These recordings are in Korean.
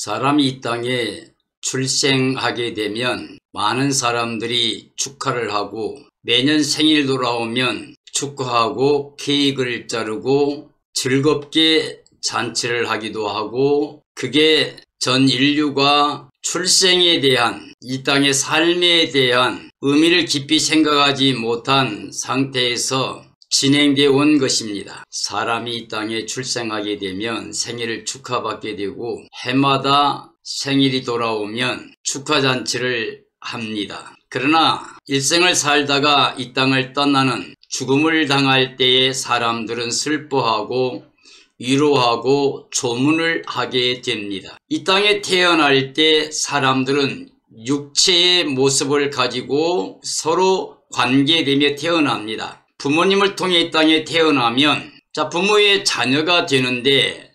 사람이 이 땅에 출생하게 되면 많은 사람들이 축하를 하고 매년 생일 돌아오면 축하하고 케이크를 자르고 즐겁게 잔치를 하기도 하고, 그게 전 인류가 출생에 대한, 이 땅의 삶에 대한 의미를 깊이 생각하지 못한 상태에서 진행되어 온 것입니다. 사람이 이 땅에 출생하게 되면 생일을 축하받게 되고 해마다 생일이 돌아오면 축하잔치를 합니다. 그러나 일생을 살다가 이 땅을 떠나는 죽음을 당할 때에 사람들은 슬퍼하고 위로하고 조문을 하게 됩니다. 이 땅에 태어날 때 사람들은 육체의 모습을 가지고 서로 관계되며 태어납니다. 부모님을 통해 이 땅에 태어나면 부모의 자녀가 되는데,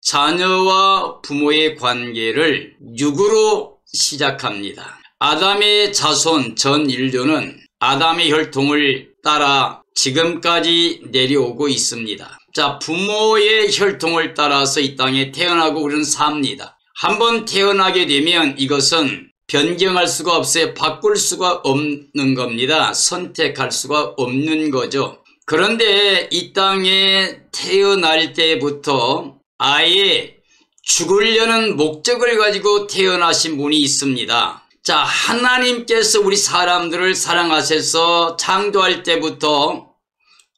자녀와 부모의 관계를 육으로 시작합니다. 아담의 자손 전 인류는 아담의 혈통을 따라 지금까지 내려오고 있습니다. 부모의 혈통을 따라서 이 땅에 태어나고 우리는 삽니다. 한번 태어나게 되면 이것은 변경할 수가 없어요. 바꿀 수가 없는 겁니다. 선택할 수가 없는 거죠. 그런데 이 땅에 태어날 때부터 아예 죽으려는 목적을 가지고 태어나신 분이 있습니다. 하나님께서 우리 사람들을 사랑하셔서 창조할 때부터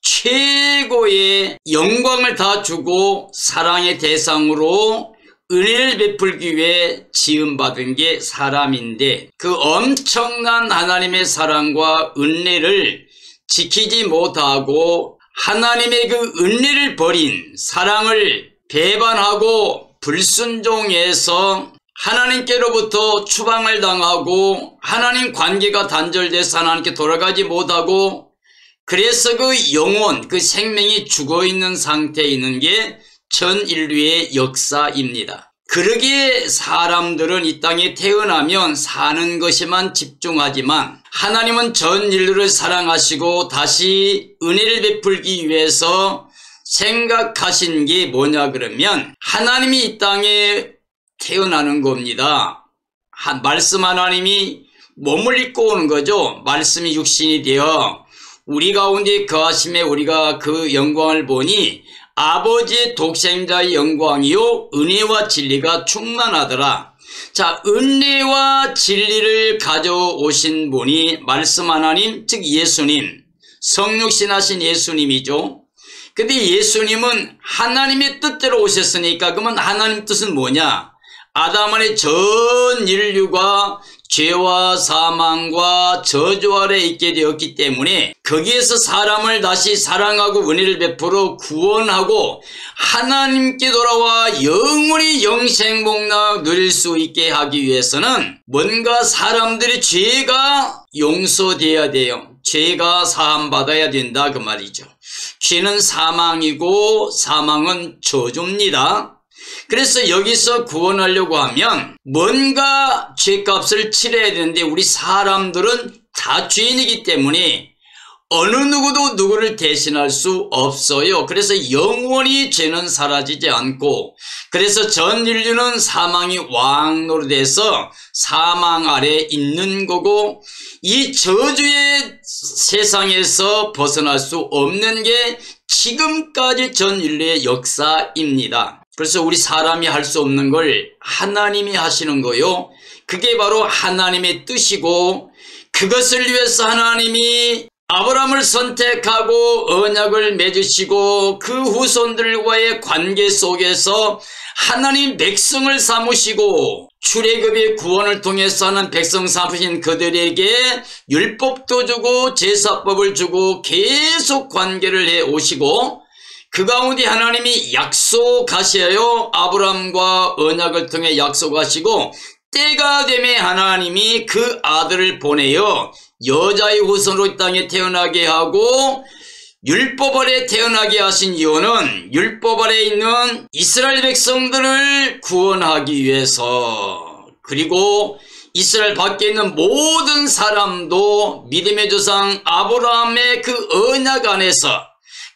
최고의 영광을 다 주고 사랑의 대상으로 은혜를 베풀기 위해 지음받은 게 사람인데, 그 엄청난 하나님의 사랑과 은혜를 지키지 못하고 하나님의 그 은혜를 버린, 사랑을 배반하고 불순종해서 하나님께로부터 추방을 당하고 하나님 관계가 단절돼서 하나님께 돌아가지 못하고, 그래서 그 영혼, 그 생명이 죽어있는 상태에 있는 게 전 인류의 역사입니다. 그러기에 사람들은 이 땅에 태어나면 사는 것에만 집중하지만 하나님은 전 인류를 사랑하시고 다시 은혜를 베풀기 위해서 생각하신 게 뭐냐 그러면, 하나님이 이 땅에 태어나는 겁니다. 말씀 하나님이 몸을 입고 오는 거죠. 말씀이 육신이 되어 우리 가운데 거하심에 우리가 그 영광을 보니 아버지의 독생자의 영광이요 은혜와 진리가 충만하더라. 은혜와 진리를 가져오신 분이 말씀 하나님, 즉 예수님, 성육신 하신 예수님이죠. 근데 예수님은 하나님의 뜻대로 오셨으니까, 그러면 하나님 뜻은 뭐냐? 아담 안에 전 인류가 죄와 사망과 저주 아래 있게 되었기 때문에 거기에서 사람을 다시 사랑하고 은혜를 베풀어 구원하고 하나님께 돌아와 영원히 영생복락 누릴 수 있게 하기 위해서는 뭔가 사람들의 죄가 용서돼야 돼요. 죄가 사함받아야 된다 그 말이죠. 죄는 사망이고 사망은 저주입니다. 그래서 여기서 구원하려고 하면 뭔가 죄값을 치러야 되는데, 우리 사람들은 다 죄인이기 때문에 어느 누구도 누구를 대신할 수 없어요. 그래서 영원히 죄는 사라지지 않고, 그래서 전 인류는 사망이 왕노릇해서 사망 아래 있는 거고, 이 저주의 세상에서 벗어날 수 없는 게 지금까지 전 인류의 역사입니다. 그래서 우리 사람이 할 수 없는 걸 하나님이 하시는 거요. 그게 바로 하나님의 뜻이고, 그것을 위해서 하나님이 아브라함을 선택하고 언약을 맺으시고 그 후손들과의 관계 속에서 하나님 백성을 삼으시고 출애굽의 구원을 통해서 하는 백성 삼으신 그들에게 율법도 주고 제사법을 주고 계속 관계를 해 오시고, 그 가운데 하나님이 약속하셔요. 아브라함과 언약을 통해 약속하시고, 때가 되면 하나님이 그 아들을 보내요 여자의 후손으로 이 땅에 태어나게 하고, 율법 아래 태어나게 하신 이유는 율법 아래 있는 이스라엘 백성들을 구원하기 위해서, 그리고 이스라엘 밖에 있는 모든 사람도 믿음의 조상 아브라함의 그 언약 안에서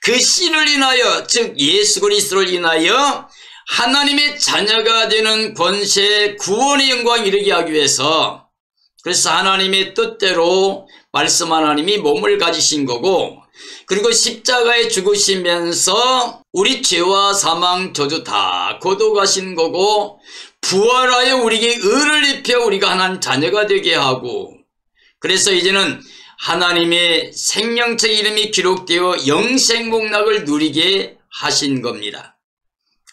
그 씨를 인하여, 즉 예수 그리스도를 인하여 하나님의 자녀가 되는 권세, 구원의 영광 이르게 하기 위해서, 그래서 하나님의 뜻대로 말씀 하나님이 몸을 가지신 거고, 그리고 십자가에 죽으시면서 우리 죄와 사망 저주 다 거둬가신 거고, 부활하여 우리에게 의를 입혀 우리가 하나님 자녀가 되게 하고, 그래서 이제는 하나님의 생명책 이름이 기록되어 영생복락을 누리게 하신 겁니다.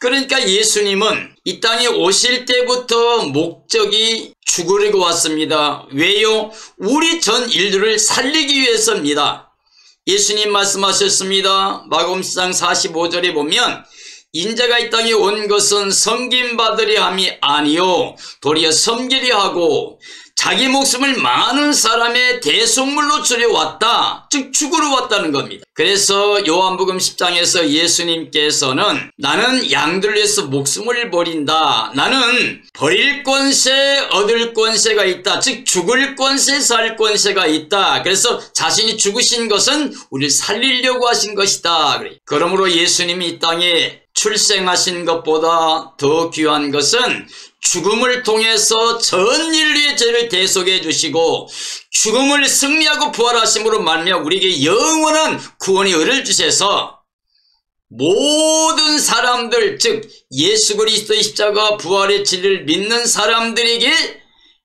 그러니까 예수님은 이 땅에 오실 때부터 목적이 죽으려고 왔습니다. 왜요? 우리 전 인류를 살리기 위해서입니다. 예수님 말씀하셨습니다. 마가복음 10장 45절에 보면 인자가 이 땅에 온 것은 섬김받으려 함이 아니요 도리어 섬기려 하고 자기 목숨을 많은 사람의 대속물로 주려 왔다. 즉 죽으러 왔다는 겁니다. 그래서 요한복음 10장에서 예수님께서는 나는 양들을 위해서 목숨을 버린다. 나는 버릴 권세, 얻을 권세가 있다. 즉 죽을 권세, 살 권세가 있다. 그래서 자신이 죽으신 것은 우리를 살리려고 하신 것이다. 그러므로 예수님이 이 땅에 출생하신 것보다 더 귀한 것은 죽음을 통해서 전 인류의 죄를 대속해 주시고 죽음을 승리하고 부활하심으로 말미암아 우리에게 영원한 구원의 의를 주셔서 모든 사람들, 즉 예수 그리스도의 십자가 부활의 진리를 믿는 사람들에게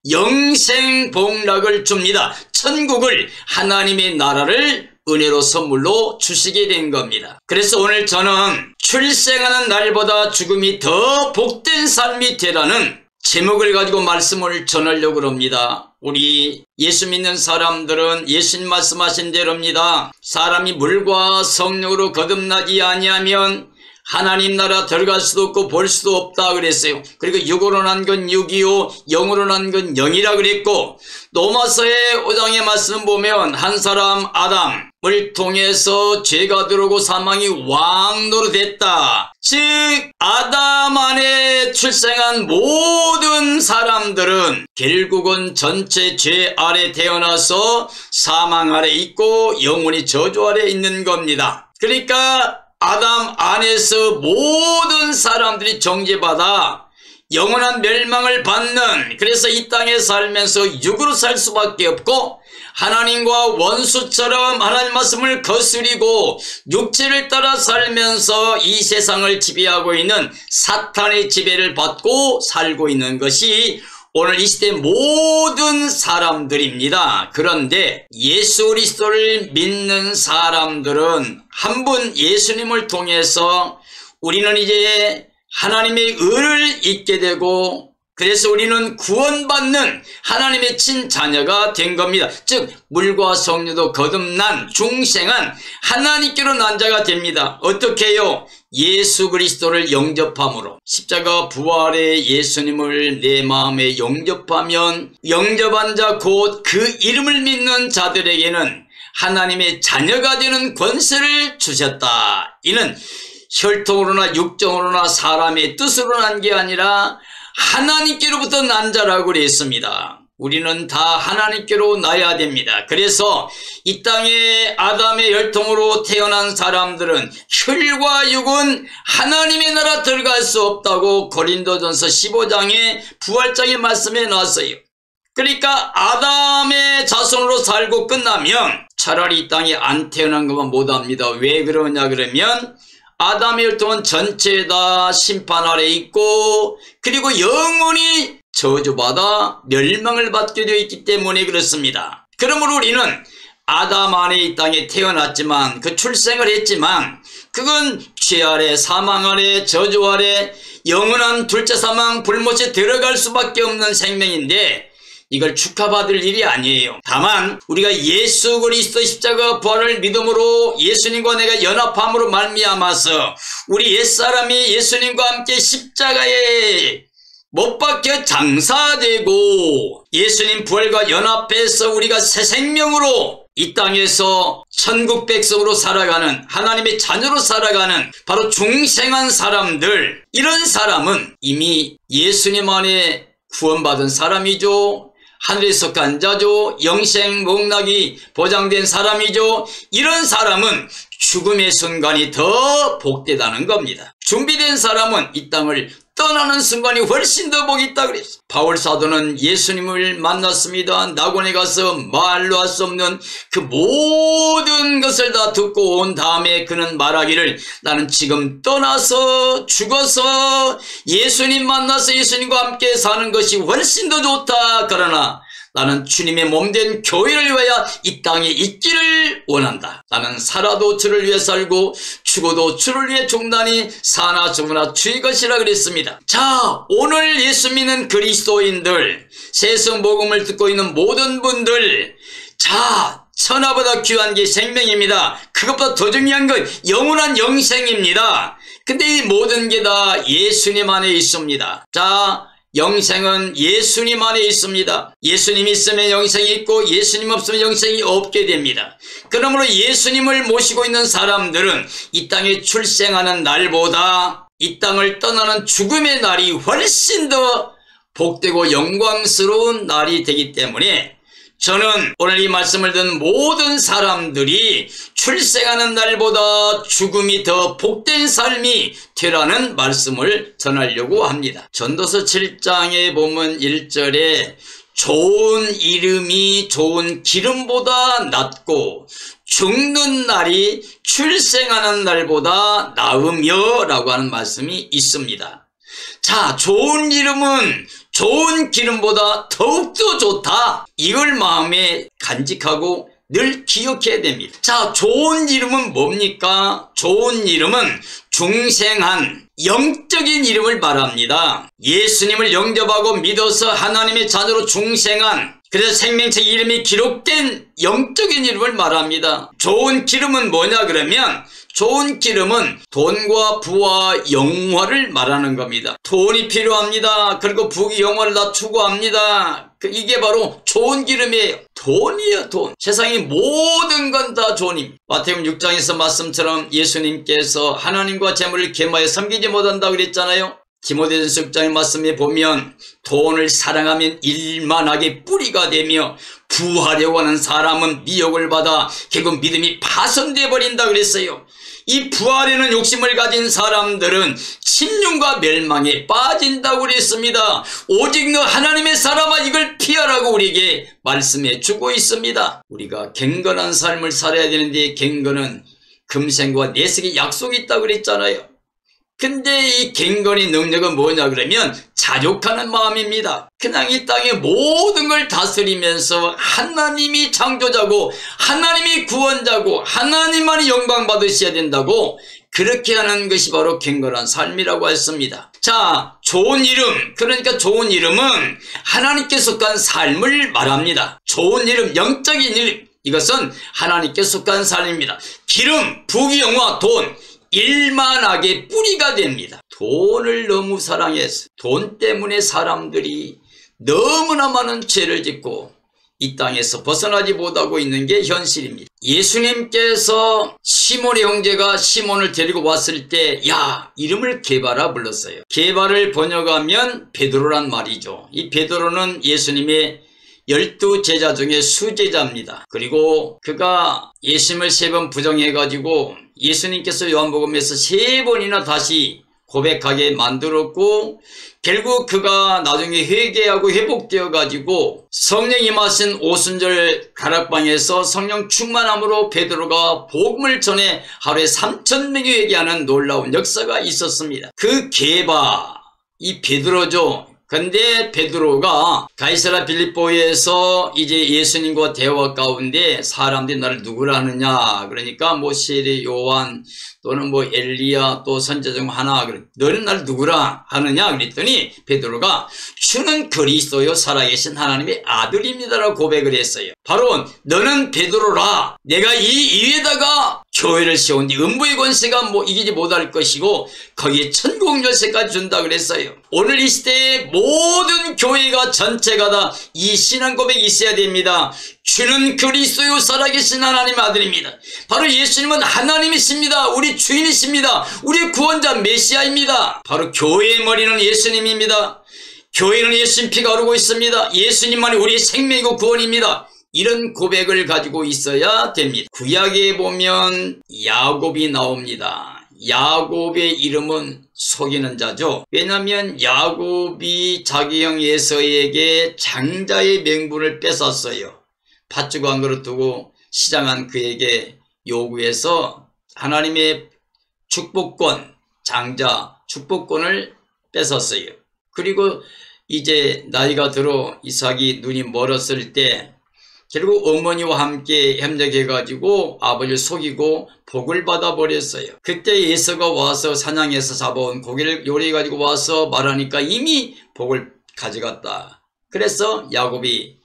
영생 복락을 줍니다. 천국을, 하나님의 나라를 은혜로 선물로 주시게 된 겁니다. 그래서 오늘 저는 출생하는 날보다 죽음이 더 복된 삶이 되라는 제목을 가지고 말씀을 전하려고 합니다. 우리 예수 믿는 사람들은 예수님 말씀하신 대로입니다. 사람이 물과 성령으로 거듭나지 아니하면 하나님 나라 들어갈 수도 없고 볼 수도 없다 그랬어요. 그리고 육으로 난 건 육이요 영으로 난 건 영이라 그랬고, 로마서의 5장의 말씀 보면 한 사람 아담을 통해서 죄가 들어오고 사망이 왕노로 됐다. 즉 아담 안에 출생한 모든 사람들은 결국은 전체 죄 아래 태어나서 사망 아래 있고 영원히 저주 아래 있는 겁니다. 그러니까 아담 안에서 모든 사람들이 정죄받아 영원한 멸망을 받는, 그래서 이 땅에 살면서 육으로 살 수밖에 없고 하나님과 원수처럼 하나님 말씀을 거스리고 육체를 따라 살면서 이 세상을 지배하고 있는 사탄의 지배를 받고 살고 있는 것이 오늘 이 시대 모든 사람들입니다. 그런데 예수 그리스도를 믿는 사람들은 한 분 예수님을 통해서 우리는 이제 하나님의 의를 잊게 되고, 그래서 우리는 구원받는 하나님의 친자녀가 된 겁니다. 즉 물과 성령도 거듭난 중생한 하나님께로 난 자가 됩니다. 어떻게 해요? 예수 그리스도를 영접함으로, 십자가 부활의 예수님을 내 마음에 영접하면 영접한 자 곧 그 이름을 믿는 자들에게는 하나님의 자녀가 되는 권세를 주셨다. 이는 혈통으로나 육정으로나 사람의 뜻으로 난 게 아니라 하나님께로부터 난 자라고 그랬습니다. 우리는 다 하나님께로 나야 됩니다. 그래서 이 땅에 아담의 혈통으로 태어난 사람들은 혈과 육은 하나님의 나라 들어갈 수 없다고 고린도전서 15장의 부활장의 말씀에 나왔어요. 그러니까 아담의 자손으로 살고 끝나면 차라리 이 땅에 안 태어난 것만 못합니다. 왜 그러냐 그러면 아담의 혈통은 전체 다 심판 아래 있고 그리고 영원히 저주받아 멸망을 받게 되어 있기 때문에 그렇습니다. 그러므로 우리는 아담 안에 이 땅에 태어났지만 그 출생을 했지만 그건 죄 아래 사망 아래 저주 아래 영원한 둘째 사망 불못에 들어갈 수밖에 없는 생명인데 이걸 축하받을 일이 아니에요. 다만 우리가 예수 그리스도 십자가 부활을 믿음으로 예수님과 내가 연합함으로 말미암아서 우리 옛사람이 예수님과 함께 십자가에 못 박혀 장사되고 예수님 부활과 연합해서 우리가 새 생명으로 이 땅에서 천국 백성으로 살아가는 하나님의 자녀로 살아가는 바로 중생한 사람들, 이런 사람은 이미 예수님 안에 구원받은 사람이죠. 하늘에 속한 자죠. 영생 복락이 보장된 사람이죠. 이런 사람은 죽음의 순간이 더 복되다는 겁니다. 준비된 사람은 이 땅을 떠나는 순간이 훨씬 더 복이 있다 그랬어요. 바울 사도는 예수님을 만났습니다. 낙원에 가서 말로 할 수 없는 그 모든 것을 다 듣고 온 다음에 그는 말하기를 나는 지금 떠나서 죽어서 예수님 만나서 예수님과 함께 사는 것이 훨씬 더 좋다. 그러나 나는 주님의 몸된 교회를 위하여 이 땅에 있기를 원한다. 나는 살아도 주를 위해 살고 죽어도 주를 위해 죽나니 사나 죽으나 주의 것이라 그랬습니다. 자, 오늘 예수 믿는 그리스도인들, 세상 복음을 듣고 있는 모든 분들, 자, 천하보다 귀한 게 생명입니다. 그것보다 더 중요한 건 영원한 영생입니다. 근데 이 모든 게 다 예수님 안에 있습니다. 자, 영생은 예수님 안에 있습니다. 예수님 있으면 영생이 있고 예수님 없으면 영생이 없게 됩니다. 그러므로 예수님을 모시고 있는 사람들은 이 땅에 출생하는 날보다 이 땅을 떠나는 죽음의 날이 훨씬 더 복되고 영광스러운 날이 되기 때문에 저는 오늘 이 말씀을 듣는 모든 사람들이 출생하는 날보다 죽음이 더 복된 삶이 되라는 말씀을 전하려고 합니다. 전도서 7장에 보면 1절에 좋은 이름이 좋은 기름보다 낫고 죽는 날이 출생하는 날보다 나으며 라고 하는 말씀이 있습니다. 자, 좋은 이름은 좋은 기름보다 더욱더 좋다. 이걸 마음에 간직하고 늘 기억해야 됩니다. 자, 좋은 이름은 뭡니까? 좋은 이름은 중생한 영적인 이름을 말합니다. 예수님을 영접하고 믿어서 하나님의 자녀로 중생한, 그래서 생명책 이름이 기록된 영적인 이름을 말합니다. 좋은 기름은 뭐냐 그러면 좋은 기름은 돈과 부와 영화를 말하는 겁니다. 돈이 필요합니다. 그리고 부귀 영화를 다 추구합니다. 이게 바로 좋은 기름이에요. 돈이에요, 돈. 세상의 모든 건 다 돈입니다. 마태복음 6장에서 말씀처럼 예수님께서 하나님과 재물을 겸하여 섬기지 못한다고 그랬잖아요. 디모데전서 6장의 말씀에 보면 돈을 사랑하면 일만하게 뿌리가 되며 부하려고 하는 사람은 미혹을 받아 결국 믿음이 파손되어 버린다 그랬어요. 이 부하려는 욕심을 가진 사람들은 침륜과 멸망에 빠진다고 그랬습니다. 오직 너 하나님의 사람아 이걸 피하라고 우리에게 말씀해 주고 있습니다. 우리가 경건한 삶을 살아야 되는데 경건은 금생과 내색의 약속이 있다고 그랬잖아요. 근데 이 경건의 능력은 뭐냐 그러면 자족하는 마음입니다. 그냥 이 땅의 모든 걸 다스리면서 하나님이 창조자고 하나님이 구원자고 하나님만이 영광 받으셔야 된다고 그렇게 하는 것이 바로 경건한 삶이라고 했습니다. 자, 좋은 이름, 그러니까 좋은 이름은 하나님께 속한 삶을 말합니다. 좋은 이름, 영적인 이름, 이것은 하나님께 속한 삶입니다. 기름, 부귀, 영화, 돈, 일만하게 뿌리가 됩니다. 돈을 너무 사랑해서 돈 때문에 사람들이 너무나 많은 죄를 짓고 이 땅에서 벗어나지 못하고 있는 게 현실입니다. 예수님께서 시몬의 형제가 시몬을 데리고 왔을 때 야, 이름을 게바라 불렀어요. 게바를 번역하면 베드로란 말이죠. 이 베드로는 예수님의 12제자 중에 수제자입니다. 그리고 그가 예수님을 3번 부정해가지고 예수님께서 요한복음에서 3번이나 다시 고백하게 만들었고 결국 그가 나중에 회개하고 회복되어 가지고 성령이 임하신 오순절 가락방에서 성령 충만함으로 베드로가 복음을 전해 하루에 3,000명이 회개하는 놀라운 역사가 있었습니다. 그 게바, 이 베드로죠. 근데 베드로가 가이사랴 빌립보에서 이제 예수님과 대화 가운데 사람들이 나를 누구라 하느냐, 그러니까 모세, 요한 또는 뭐 엘리야 또 선지자 중 하나, 너는 나를 누구라 하느냐 그랬더니 베드로가 주는 그리스도요 살아계신 하나님의 아들입니다라고 고백을 했어요. 바로 너는 베드로라, 내가 이 위에다가 교회를 세운뒤 음부의 권세가 뭐 이기지 못할 것이고 거기에 천국 열쇠까지 준다 그랬어요. 오늘 이 시대의 모든 교회가 전체가 다 이 신앙 고백이 있어야 됩니다. 주는 그리스도요 살아계신 하나님의 아들입니다. 바로 예수님은 하나님이십니다. 우리 주인이십니다. 우리 구원자 메시아입니다. 바로 교회의 머리는 예수님입니다. 교회는 예수님 피가 흐르고 있습니다. 예수님만이 우리의 생명이고 구원입니다. 이런 고백을 가지고 있어야 됩니다. 구약에 보면 야곱이 나옵니다. 야곱의 이름은 속이는 자죠. 왜냐하면 야곱이 자기 형 에서에게 장자의 명분을 뺏었어요. 팥죽 한 그릇 두고 시장한 그에게 요구해서 하나님의 축복권, 장자 축복권을 뺏었어요. 그리고 이제 나이가 들어 이삭이 눈이 멀었을 때 결국 어머니와 함께 협력해가지고 아버지를 속이고 복을 받아버렸어요. 그때 에서가 와서 사냥해서 잡아온 고기를 요리해가지고 와서 말하니까 이미 복을 가져갔다. 그래서 야곱이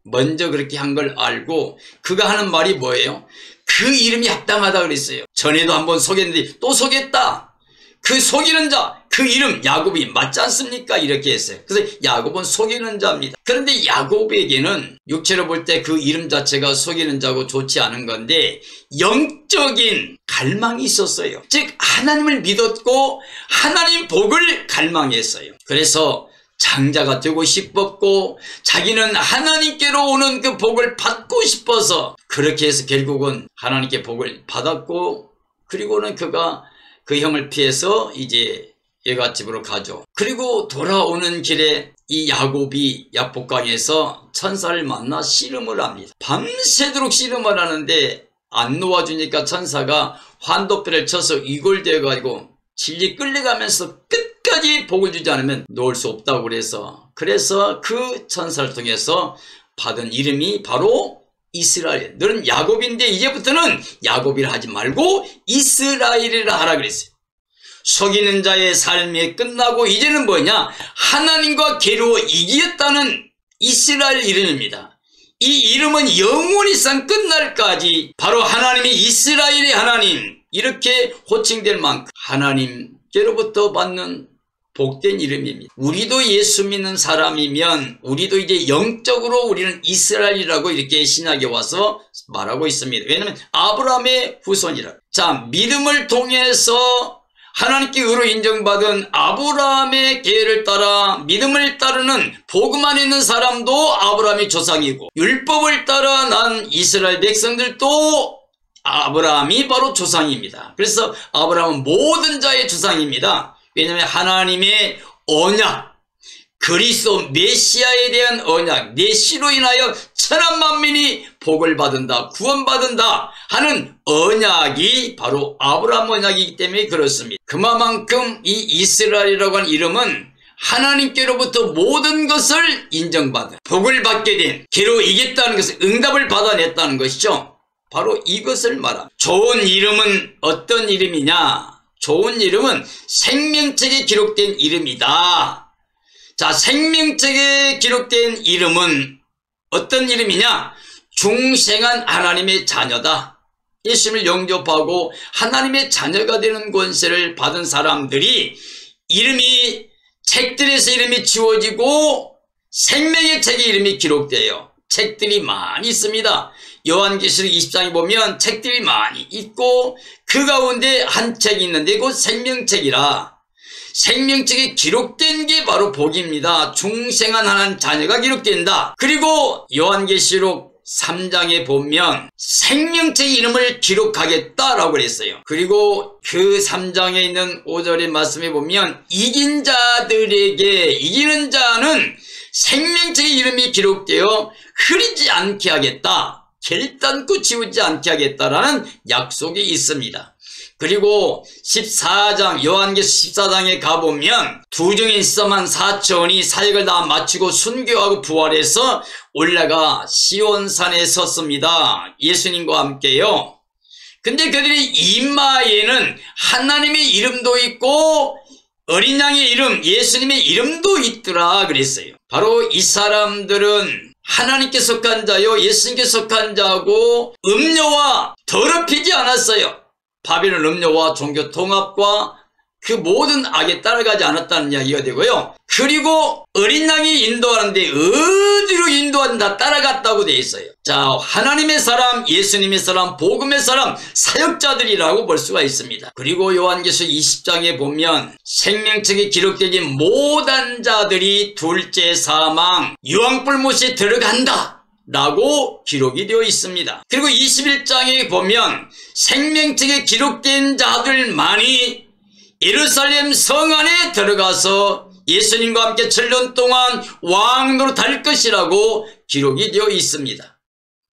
먼저 그렇게 한 걸 알고 그가 하는 말이 뭐예요? 그 이름이 합당하다 그랬어요. 전에도 한번 속였는데 또 속였다. 그 속이는 자, 그 이름 야곱이 맞지 않습니까? 이렇게 했어요. 그래서 야곱은 속이는 자입니다. 그런데 야곱에게는 육체로 볼 때 그 이름 자체가 속이는 자고 좋지 않은 건데 영적인 갈망이 있었어요. 즉 하나님을 믿었고 하나님 복을 갈망했어요. 그래서 장자가 되고 싶었고 자기는 하나님께로 오는 그 복을 받고 싶어서 그렇게 해서 결국은 하나님께 복을 받았고 그리고는 그가 그 형을 피해서 이제 여갓집으로 가죠. 그리고 돌아오는 길에 이 야곱이 야복강에서 천사를 만나 씨름을 합니다. 밤새도록 씨름을 하는데 안 놓아주니까 천사가 환도뼈를 쳐서 이골되어가지고 질질 끌려가면서 끝까지 복을 주지 않으면 놓을 수 없다고 그래서 그 천사를 통해서 받은 이름이 바로 이스라엘. 너는 야곱인데 이제부터는 야곱이라 하지 말고 이스라엘이라 하라 그랬어요. 속이는 자의 삶이 끝나고 이제는 뭐냐? 하나님과 겨루어 이기겠다는 이스라엘 이름입니다. 이 이름은 영원히상 끝날까지 바로 하나님이 이스라엘의 하나님 이렇게 호칭될 만큼 하나님께로부터 받는 복된 이름입니다. 우리도 예수 믿는 사람이면 우리도 이제 영적으로 우리는 이스라엘이라고 이렇게 신약에 와서 말하고 있습니다. 왜냐하면 아브라함의 후손이라. 자, 믿음을 통해서 하나님께 의로 인정받은 아브라함의 계를 따라 믿음을 따르는 복음 안에 있는 사람도 아브라함의 조상이고 율법을 따라 난 이스라엘 백성들도 아브라함이 바로 조상입니다. 그래서 아브라함은 모든 자의 조상입니다. 왜냐하면 하나님의 언약, 그리스도 메시아에 대한 언약, 메시로 인하여 천한 만민이 복을 받는다, 구원받는다 하는 언약이 바로 아브라함 언약이기 때문에 그렇습니다. 그만큼 이 이스라엘이라고 하는 이름은 하나님께로부터 모든 것을 인정받은, 복을 받게 된, 기로 이겼다는 것을 응답을 받아냈다는 것이죠. 바로 이것을 말합니다. 좋은 이름은 어떤 이름이냐? 좋은 이름은 생명책에 기록된 이름이다. 자, 생명책에 기록된 이름은 어떤 이름이냐? 중생한 하나님의 자녀다. 예수님을 영접하고 하나님의 자녀가 되는 권세를 받은 사람들이 이름이 책들에서 이름이 지워지고 생명의 책에 이름이 기록돼요. 책들이 많이 있습니다. 요한계시록 20장에 보면 책들이 많이 있고 그 가운데 한 책이 있는데 그 생명책이라. 생명책에 기록된 게 바로 복입니다. 중생한 하나님 자녀가 기록된다. 그리고 요한계시록 3장에 보면 생명책 이름을 기록하겠다라고 그랬어요. 그리고 그 3장에 있는 5절의 말씀에 보면 이긴 자들에게, 이기는 자는 생명책의 이름이 기록되어 흐리지 않게 하겠다. 결단코 지우지 않게 하겠다라는 약속이 있습니다. 그리고 14장, 요한계시록 14장에 가보면 두 중에 있어만 4천이 사역을 다 마치고 순교하고 부활해서 올라가 시온산에 섰습니다. 예수님과 함께요. 근데 그들의 이마에는 하나님의 이름도 있고 어린 양의 이름, 예수님의 이름도 있더라 그랬어요. 바로 이 사람들은 하나님께 속한 자요, 예수님께 속한 자고 음료와 더럽히지 않았어요. 바벨론 음료와 종교 통합과 그 모든 악에 따라가지 않았다는 이야기가 되고요. 그리고 어린 양이 인도하는데 어디로 인도하든 다 따라갔다고 되어 있어요. 자, 하나님의 사람, 예수님의 사람, 복음의 사람, 사역자들이라고 볼 수가 있습니다. 그리고 요한계시록 20장에 보면 생명책에 기록되진 모든 자들이 둘째 사망, 유황불못에 들어간다. 라고 기록이 되어 있습니다. 그리고 21장에 보면 생명책에 기록된 자들만이 예루살렘 성 안에 들어가서 예수님과 함께 7년 동안 왕노릇 할 것이라고 기록이 되어 있습니다.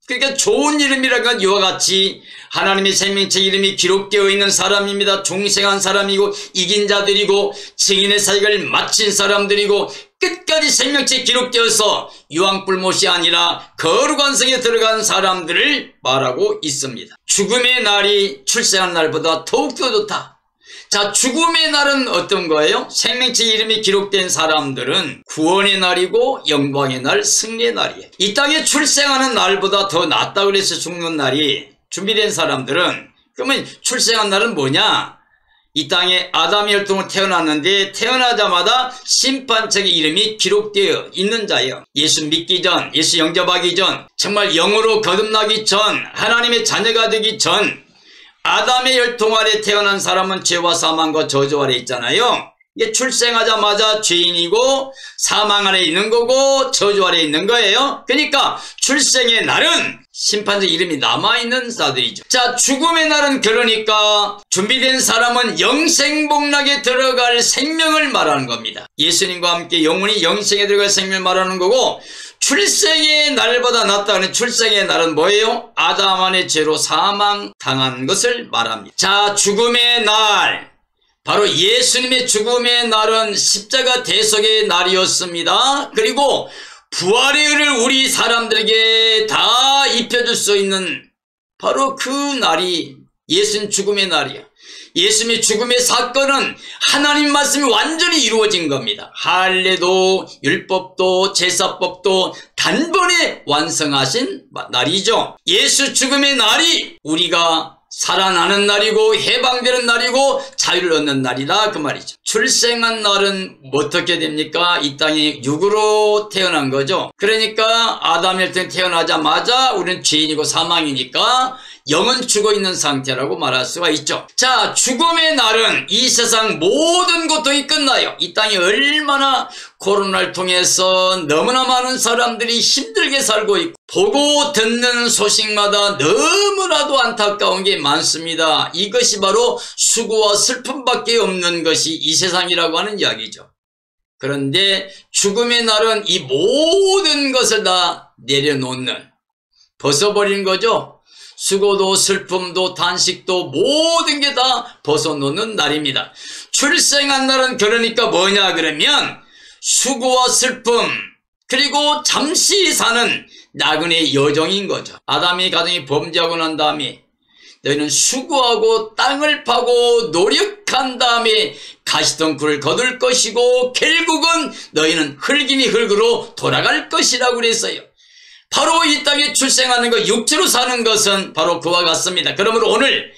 그러니까 좋은 이름이라는 건 이와 같이 하나님의 생명책 이름이 기록되어 있는 사람입니다. 중생한 사람이고 이긴 자들이고 증인의 사역을 마친 사람들이고 끝까지 생명책 기록되어서 유황불못이 아니라 거룩한 성에 들어간 사람들을 말하고 있습니다. 죽음의 날이 출생한 날보다 더욱더 좋다. 자, 죽음의 날은 어떤 거예요? 생명책 이름이 기록된 사람들은 구원의 날이고 영광의 날, 승리의 날이에요. 이 땅에 출생하는 날보다 더 낫다 그래서 죽는 날이 준비된 사람들은, 그러면 출생한 날은 뭐냐? 이 땅에 아담의 혈통으로 태어났는데 태어나자마자 심판책의 이름이 기록되어 있는 자예요. 예수 믿기 전, 예수 영접하기 전, 정말 영으로 거듭나기 전, 하나님의 자녀가 되기 전, 아담의 혈통 아래 태어난 사람은 죄와 사망과 저주 아래 있잖아요. 이게 출생하자마자 죄인이고 사망 아래 있는 거고 저주 아래 있는 거예요. 그러니까 출생의 날은 심판적 이름이 남아있는 자들이죠. 자, 죽음의 날은 그러니까 준비된 사람은 영생복락에 들어갈 생명을 말하는 겁니다. 예수님과 함께 영원히 영생에 들어갈 생명을 말하는 거고, 출생의 날보다 낫다는 출생의 날은 뭐예요? 아담 안의 죄로 사망당한 것을 말합니다. 자, 죽음의 날, 바로 예수님의 죽음의 날은 십자가 대속의 날이었습니다. 그리고 부활의 은을 우리 사람들에게 다 입혀줄 수 있는 바로 그 날이 예수님 죽음의 날이야. 예수님의 죽음의 사건은 하나님 말씀이 완전히 이루어진 겁니다. 할례도 율법도 제사법도 단번에 완성하신 날이죠. 예수 죽음의 날이 우리가 살아나는 날이고 해방되는 날이고 자유를 얻는 날이다, 그 말이죠. 출생한 날은 어떻게 됩니까? 이 땅에 육으로 태어난 거죠. 그러니까 아담 혈통에 태어나자마자 우리는 죄인이고 사망이니까 영은 죽어있는 상태라고 말할 수가 있죠. 자, 죽음의 날은 이 세상 모든 고통이 끝나요. 이 땅에 얼마나 코로나를 통해서 너무나 많은 사람들이 힘들게 살고 있고 보고 듣는 소식마다 너무나도 안타까운 게 많습니다. 이것이 바로 수고와 슬픔밖에 없는 것이 이 세상이라고 하는 이야기죠. 그런데 죽음의 날은 이 모든 것을 다 내려놓는, 벗어버린 거죠. 수고도 슬픔도 단식도 모든 게 다 벗어놓는 날입니다. 출생한 날은 그러니까 뭐냐 그러면 수고와 슬픔 그리고 잠시 사는 나그네의 여정인 거죠. 아담의 가정이 범죄하고 난 다음에 너희는 수고하고 땅을 파고 노력한 다음에 가시덩굴을 거둘 것이고 결국은 너희는 흙이니 흙으로 돌아갈 것이라고 그랬어요. 바로 이 땅에 출생하는 것, 육체로 사는 것은 바로 그와 같습니다. 그러므로 오늘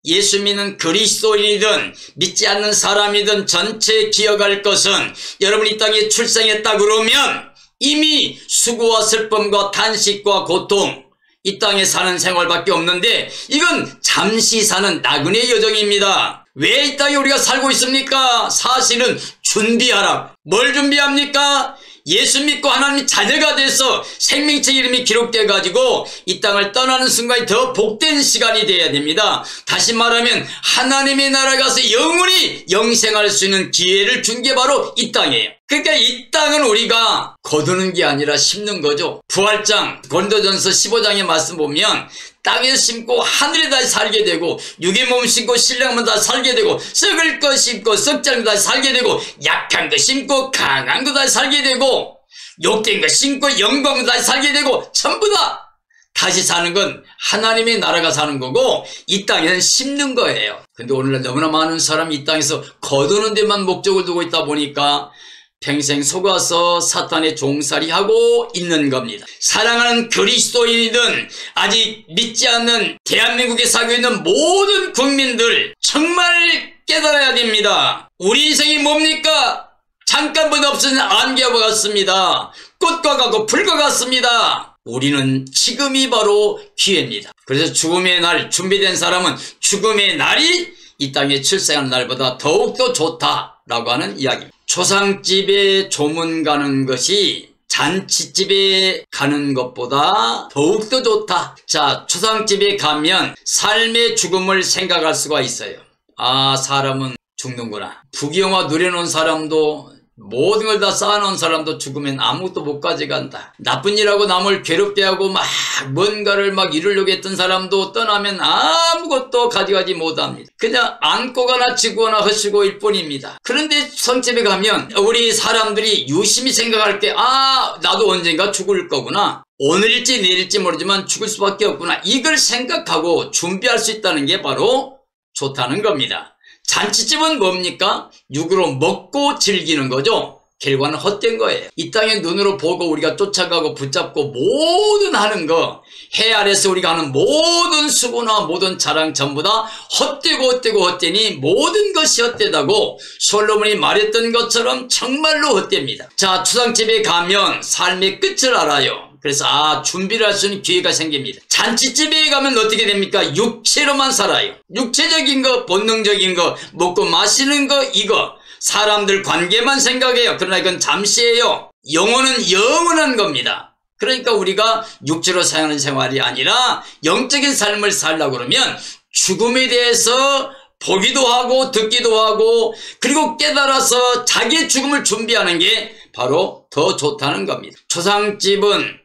예수 믿는 그리스도인이든 믿지 않는 사람이든 전체 기억할 것은, 여러분 이 땅에 출생했다 그러면 이미 수고와 슬픔과 탄식과 고통, 이 땅에 사는 생활밖에 없는데 이건 잠시 사는 나그네 여정입니다. 왜 이 땅에 우리가 살고 있습니까? 사실은 준비하라. 뭘 준비합니까? 예수 믿고 하나님 자녀가 돼서 생명책 이름이 기록되어 가지고 이 땅을 떠나는 순간이 더 복된 시간이 되어야 됩니다. 다시 말하면 하나님의 나라에 가서 영원히 영생할 수 있는 기회를 준 게 바로 이 땅이에요. 그러니까 이 땅은 우리가 거두는 게 아니라 심는 거죠. 부활장 고린도전서 15장의 말씀 보면 땅에 심고 하늘에다 살게 되고 육의 몸 심고 신령하면 다 살게 되고 썩을 거 심고 썩지 않은 거 다 살게 되고 약한 거 심고 강한 거 다 살게 되고 욕된 거 심고 영광 다 살게 되고 전부 다 다시 사는 건 하나님의 나라가 사는 거고 이 땅에는 심는 거예요. 근데 오늘날 너무나 많은 사람이 이 땅에서 거두는 데만 목적을 두고 있다 보니까 평생 속아서 사탄의 종살이 하고 있는 겁니다. 사랑하는 그리스도인이든 아직 믿지 않는 대한민국에 살고 있는 모든 국민들 정말 깨달아야 됩니다. 우리 인생이 뭡니까? 잠깐보다 없어진 안개와 같습니다. 꽃과 같고 풀과 같습니다. 우리는 지금이 바로 기회입니다. 그래서 죽음의 날 준비된 사람은 죽음의 날이 이 땅에 출생하는 날보다 더욱더 좋다라고 하는 이야기입니다. 초상집에 조문 가는 것이 잔치집에 가는 것보다 더욱더 좋다. 자, 초상집에 가면 삶의 죽음을 생각할 수가 있어요. 아, 사람은 죽는구나. 부귀영화 누려놓은 사람도, 모든 걸 다 쌓아놓은 사람도 죽으면 아무것도 못 가져간다. 나쁜 일하고 남을 괴롭게 하고 막 뭔가를 막 이루려고 했던 사람도 떠나면 아무것도 가져가지 못합니다. 그냥 안고 가나 지고나 허시고일 뿐입니다. 그런데 성집에 가면 우리 사람들이 유심히 생각할 게, 아, 나도 언젠가 죽을 거구나. 오늘일지 내일일지 모르지만 죽을 수밖에 없구나. 이걸 생각하고 준비할 수 있다는 게 바로 좋다는 겁니다. 잔치집은 뭡니까? 육으로 먹고 즐기는 거죠. 결과는 헛된 거예요. 이 땅에 눈으로 보고 우리가 쫓아가고 붙잡고 모든 하는 거, 해 아래서 우리가 하는 모든 수고나 모든 자랑 전부 다 헛되고 헛되니 모든 것이 헛되다고 솔로몬이 말했던 것처럼 정말로 헛됩니다. 자, 추상집에 가면 삶의 끝을 알아요. 그래서 준비를 할 수 있는 기회가 생깁니다. 잔치집에 가면 어떻게 됩니까? 육체로만 살아요. 육체적인 거, 본능적인 거, 먹고 마시는 거, 이거 사람들 관계만 생각해요. 그러나 이건 잠시예요. 영혼은 영원한 겁니다. 그러니까 우리가 육체로 사는 생활이 아니라 영적인 삶을 살려고 그러면 죽음에 대해서 보기도 하고 듣기도 하고 그리고 깨달아서 자기의 죽음을 준비하는 게 바로 더 좋다는 겁니다. 초상집은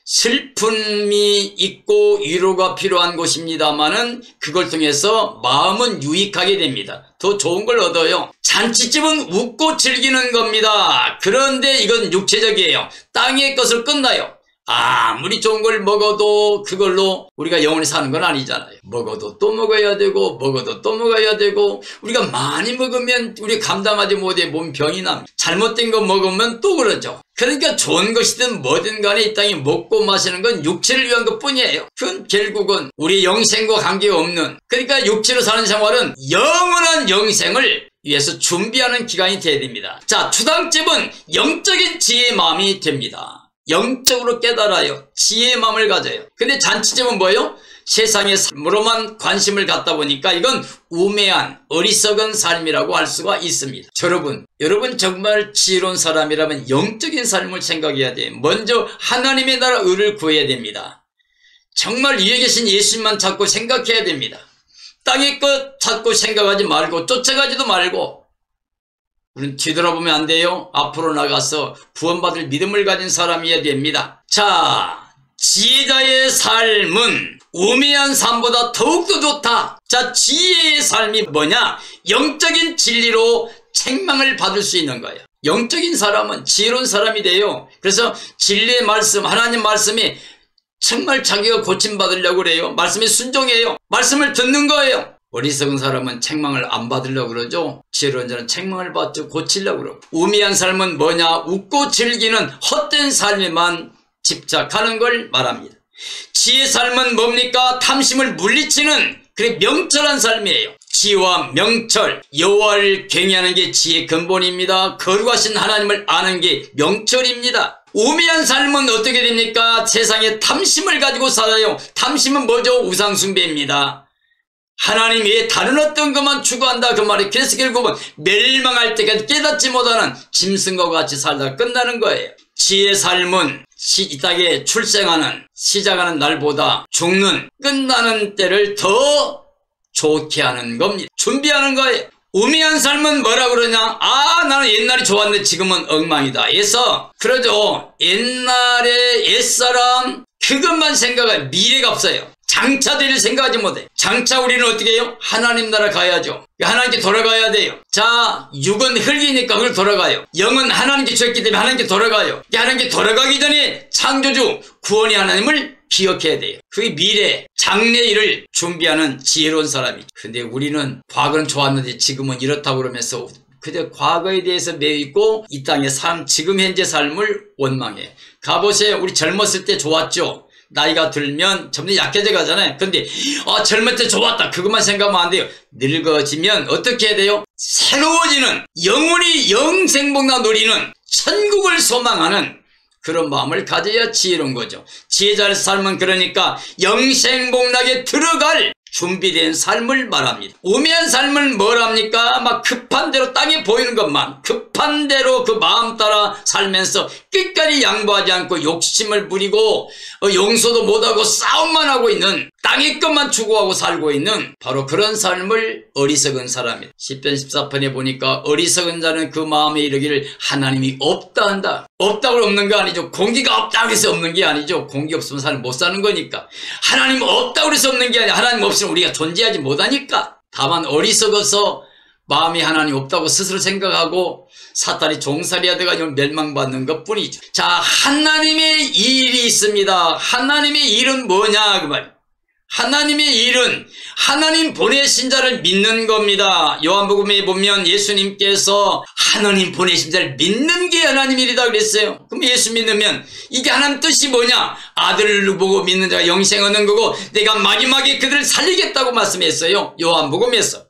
슬픔이 있고 위로가 필요한 곳입니다만은 그걸 통해서 마음은 유익하게 됩니다. 더 좋은 걸 얻어요. 잔치집은 웃고 즐기는 겁니다. 그런데 이건 육체적이에요. 땅의 것을 끝나요. 아무리 좋은 걸 먹어도 그걸로 우리가 영원히 사는 건 아니잖아요. 먹어도 또 먹어야 되고 먹어도 또 먹어야 되고 우리가 많이 먹으면 우리 감당하지 못해 몸 병이 납니다. 잘못된 거 먹으면 또 그러죠. 그러니까 좋은 것이든 뭐든 간에 이 땅에 먹고 마시는 건 육체를 위한 것뿐이에요. 그건 결국은 우리 영생과 관계없는, 그러니까 육체로 사는 생활은 영원한 영생을 위해서 준비하는 기간이 돼야 됩니다. 자, 추상집은 영적인 지혜의 마음이 됩니다. 영적으로 깨달아요. 지혜의 마음을 가져요. 근데 잔치집은 뭐예요? 세상의 삶으로만 관심을 갖다 보니까 이건 우매한 어리석은 삶이라고 할 수가 있습니다. 여러분 정말 지혜로운 사람이라면 영적인 삶을 생각해야 돼요. 먼저 하나님의 나라 의를 구해야 됩니다. 정말 위에 계신 예수님만 찾고 생각해야 됩니다. 땅의 것 찾고 생각하지 말고 쫓아가지도 말고 우리는 뒤돌아보면 안 돼요. 앞으로 나가서 구원받을 믿음을 가진 사람이어야 됩니다. 자, 지혜자의 삶은 우매한 삶보다 더욱더 좋다. 자, 지혜의 삶이 뭐냐? 영적인 진리로 책망을 받을 수 있는 거예요. 영적인 사람은 지혜로운 사람이 돼요. 그래서 진리의 말씀, 하나님 말씀이 정말 자기가 고침받으려고 그래요. 말씀에 순종해요. 말씀을 듣는 거예요. 어리석은 사람은 책망을 안 받으려고 그러죠. 지혜로운 자는 책망을 받죠. 고치려고 그러고. 우매한 삶은 뭐냐? 웃고 즐기는 헛된 삶에만 집착하는 걸 말합니다. 지혜의 삶은 뭡니까? 탐심을 물리치는 그래 명철한 삶이에요. 지혜와 명철, 여호와를 경외하는 게 지혜의 근본입니다. 거룩하신 하나님을 아는 게 명철입니다. 우매한 삶은 어떻게 됩니까? 세상에 탐심을 가지고 살아요. 탐심은 뭐죠? 우상숭배입니다. 하나님 외에 다른 어떤 것만 추구한다 그 말이. 그래서 결국은 멸망할 때까지 깨닫지 못하는 짐승과 같이 살다 끝나는 거예요. 지혜의 삶은 이 땅에 출생하는, 시작하는 날보다 죽는, 끝나는 때를 더 좋게 하는 겁니다. 준비하는 거예요. 우매한 삶은 뭐라 그러냐? 나는 옛날이 좋았는데 지금은 엉망이다 해서 그러죠. 옛날에 옛사람 그것만 생각해. 미래가 없어요. 장차 되를 생각하지 못해. 장차 우리는 어떻게 해요? 하나님 나라 가야죠. 하나님께 돌아가야 돼요. 자, 육은 흙이니까 흙을 돌아가요. 영은 하나님께 주었기 때문에 하나님께 돌아가요. 하나님께 돌아가기 전에 창조주 구원의 하나님을 기억해야 돼요. 그게 미래, 장래일을 준비하는 지혜로운 사람이죠. 근데 우리는 과거는 좋았는데 지금은 이렇다고 그러면서 그저 과거에 대해서 매이고 이 땅의 삶, 지금 현재 삶을 원망해. 가보세요. 우리 젊었을 때 좋았죠. 나이가 들면 점점 약해져 가잖아요. 근데 젊을 때 좋았다 그것만 생각하면 안 돼요. 늙어지면 어떻게 해야 돼요? 새로워지는, 영원히 영생복락 누리는, 천국을 소망하는 그런 마음을 가져야 지혜로운 거죠. 지혜자의 삶은 그러니까 영생복락에 들어갈 준비된 삶을 말합니다. 우매한 삶을 뭐랍니까? 막 급한 대로 땅에 보이는 것만 급한 대로 그 마음 따라 살면서 끝까지 양보하지 않고 욕심을 부리고 용서도 못하고 싸움만 하고 있는, 땅의 것만 추구하고 살고 있는 바로 그런 삶을 어리석은 사람이다. 시편 14편에 보니까 어리석은 자는 그 마음에 이르기를 하나님이 없다 한다. 없다고 없는 거 아니죠. 공기가 없다고 해서 없는 게 아니죠. 공기 없으면 사람 못 사는 거니까. 하나님 없다고 해서 없는 게 아니라 하나님 없으면 우리가 존재하지 못하니까. 다만 어리석어서 마음이 하나님 없다고 스스로 생각하고 사탄이 종살이가 돼가지고 멸망받는 것 뿐이죠. 자, 하나님의 일이 있습니다. 하나님의 일은 뭐냐 그 말. 하나님의 일은 하나님 보내신 자를 믿는 겁니다. 요한복음에 보면 예수님께서 하나님 보내신 자를 믿는 게 하나님 일이다 그랬어요. 그럼 예수 믿으면 이게 하나님 뜻이 뭐냐? 아들을 보고 믿는 자가 영생 얻는 거고 내가 마지막에 그들을 살리겠다고 말씀했어요. 요한복음에서.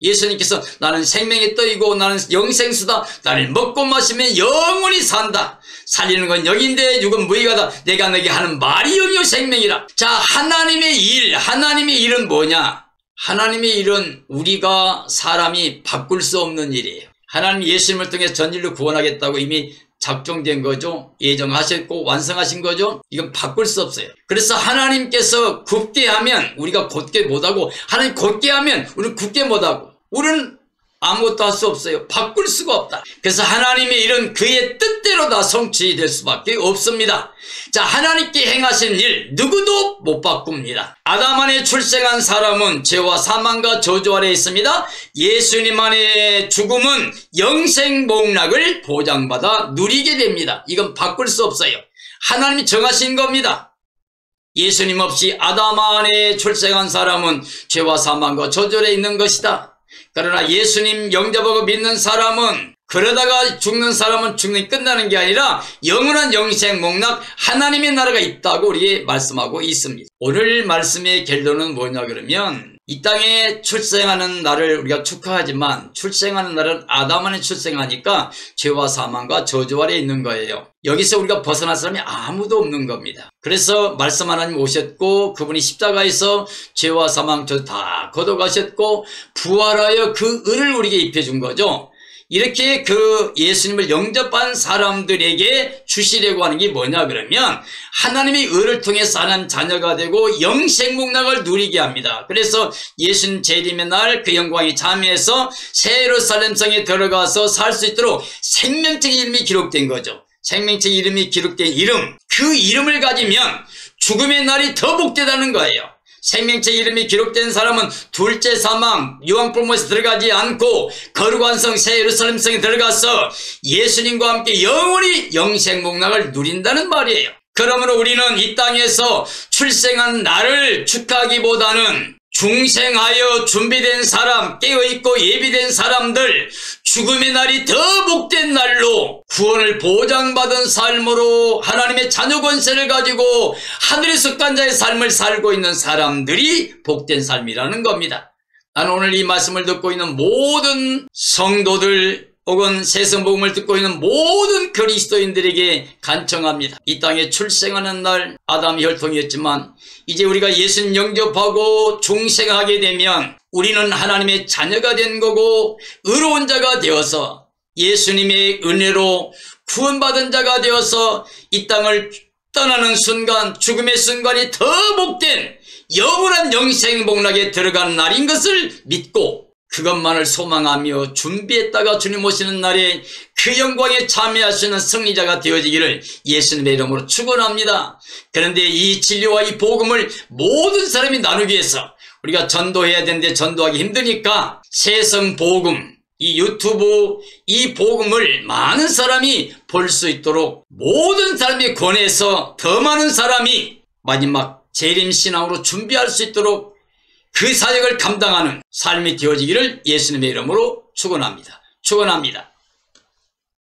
예수님께서 나는 생명의 떡이고 나는 영생수다. 나를 먹고 마시면 영원히 산다. 살리는 건 영인데 육은 무익하다. 내가 너에게 하는 말이 영이요 생명이라. 자, 하나님의 일, 하나님의 일은 뭐냐? 하나님의 일은 우리가 사람이 바꿀 수 없는 일이에요. 하나님 예수님을 통해 전일로 구원하겠다고 이미 작정된 거죠. 예정하셨고 완성하신 거죠. 이건 바꿀 수 없어요. 그래서 하나님께서 굽게 하면 우리가 곧게 못하고, 하나님 곧게 하면 우리는 굳게 못하고, 우리는 아무것도 할 수 없어요. 바꿀 수가 없다. 그래서 하나님의 일은 그의 뜻대로 다 성취될 수밖에 없습니다. 자, 하나님께 행하신 일 누구도 못 바꿉니다. 아담 안에 출생한 사람은 죄와 사망과 저주 아래 있습니다. 예수님 안에 죽음은 영생 복락을 보장받아 누리게 됩니다. 이건 바꿀 수 없어요. 하나님이 정하신 겁니다. 예수님 없이 아담 안에 출생한 사람은 죄와 사망과 저주 아래 있는 것이다. 그러나 예수님 영접하고 믿는 사람은, 그러다가 죽는 사람은 죽는 끝나는 게 아니라 영원한 영생 복락 하나님의 나라가 있다고 우리에게 말씀하고 있습니다. 오늘 말씀의 결론은 뭐냐 그러면, 이 땅에 출생하는 날을 우리가 축하하지만 출생하는 날은 아담 안에 출생하니까 죄와 사망과 저주 아래 있는 거예요. 여기서 우리가 벗어날 사람이 아무도 없는 겁니다. 그래서 말씀 하나님 오셨고 그분이 십자가에서 죄와 사망 저주 다 걷어가셨고 부활하여 그 은을 우리에게 입혀준 거죠. 이렇게 그 예수님을 영접한 사람들에게 주시려고 하는 게 뭐냐 그러면 하나님의 의를 통해서 하나님 자녀가 되고 영생복락을 누리게 합니다. 그래서 예수님 재림의 날 그 영광에 참여해서 새 예루살렘 성에 들어가서 살 수 있도록 생명책 이름이 기록된 거죠. 생명책 이름이 기록된 이름, 그 이름을 가지면 죽음의 날이 더 복되다는 거예요. 생명책 이름이 기록된 사람은 둘째 사망 유황불못에 들어가지 않고 거룩한 성 새 예루살렘 성에 들어가서 예수님과 함께 영원히 영생복락을 누린다는 말이에요. 그러므로 우리는 이 땅에서 출생한 날을 축하하기보다는 중생하여 준비된 사람, 깨어있고 예비된 사람들, 죽음의 날이 더 복된 날로 구원을 보장받은 삶으로 하나님의 자녀 권세를 가지고 하늘의 습관자의 삶을 살고 있는 사람들이 복된 삶이라는 겁니다. 나는 오늘 이 말씀을 듣고 있는 모든 성도들 혹은 새성복음을 듣고 있는 모든 그리스도인들에게 간청합니다. 이 땅에 출생하는 날 아담의 혈통이었지만 이제 우리가 예수님 영접하고 중생하게 되면 우리는 하나님의 자녀가 된 거고 의로운 자가 되어서 예수님의 은혜로 구원받은 자가 되어서 이 땅을 떠나는 순간, 죽음의 순간이 더 복된 영원한 영생복락에 들어가는 날인 것을 믿고 그것만을 소망하며 준비했다가 주님 오시는 날에 그 영광에 참여할 수 있는 승리자가 되어지기를 예수님의 이름으로 축원합니다. 그런데 이 진리와 이 복음을 모든 사람이 나누기 위해서 우리가 전도해야 되는데 전도하기 힘드니까 새성복음, 이 유튜브 이 복음을 많은 사람이 볼 수 있도록 모든 사람이 권해서 더 많은 사람이 마지막 재림신앙으로 준비할 수 있도록 그 사역을 감당하는 삶이 되어지기를 예수님의 이름으로 축원합니다. 축원합니다.